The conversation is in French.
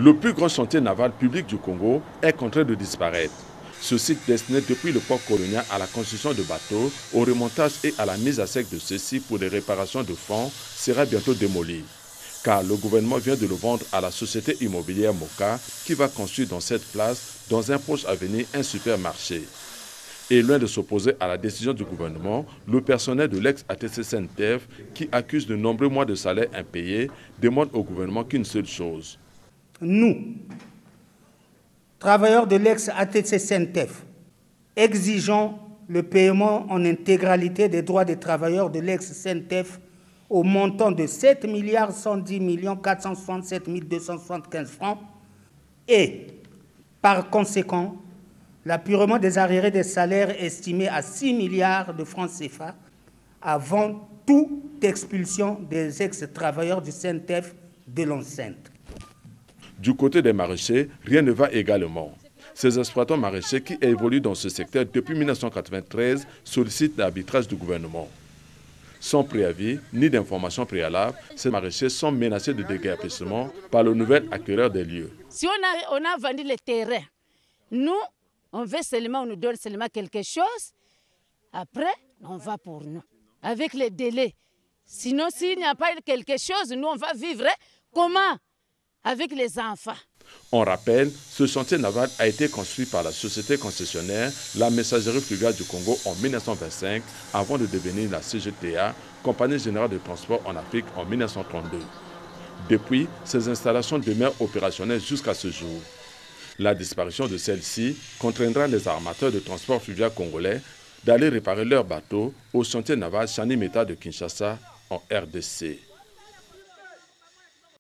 Le plus grand chantier naval public du Congo est contraint de disparaître. Ce site destiné depuis le port colonial à la construction de bateaux, au remontage et à la mise à sec de ceux-ci pour les réparations de fonds sera bientôt démoli. Car le gouvernement vient de le vendre à la société immobilière Moka qui va construire dans cette place, dans un proche avenir, un supermarché. Et loin de s'opposer à la décision du gouvernement, le personnel de l'ex-ATC SENTEF, qui accuse de nombreux mois de salaire impayés, demande au gouvernement qu'une seule chose. Nous, travailleurs de l'ex-ATC SENTEF, exigeons le paiement en intégralité des droits des travailleurs de l'ex-SENTEF au montant de 7 110 467 275 francs et, par conséquent, l'appurement des arriérés des salaires estimés à 6 milliards de francs CFA avant toute expulsion des ex-travailleurs du SENTEF de l'enceinte. Du côté des maraîchers, rien ne va également. Ces exploitants maraîchers qui évoluent dans ce secteur depuis 1993 sollicitent l'arbitrage du gouvernement. Sans préavis ni d'information préalable, ces maraîchers sont menacés de déguerpissement par le nouvel acquéreur des lieux. Si on a vendu le terrain, nous, on veut seulement, on nous donne seulement quelque chose, après, on va pour nous, avec les délais. Sinon, s'il n'y a pas quelque chose, nous, on va vivre comment? Avec les enfants. On rappelle, ce chantier naval a été construit par la société concessionnaire La Messagerie Fluviale du Congo en 1925 avant de devenir la CGTA, Compagnie Générale de Transport en Afrique, en 1932. Depuis, ces installations demeurent opérationnelles jusqu'à ce jour. La disparition de celle-ci contraindra les armateurs de transport fluvial congolais d'aller réparer leurs bateaux au chantier naval Chani Meta de Kinshasa en RDC.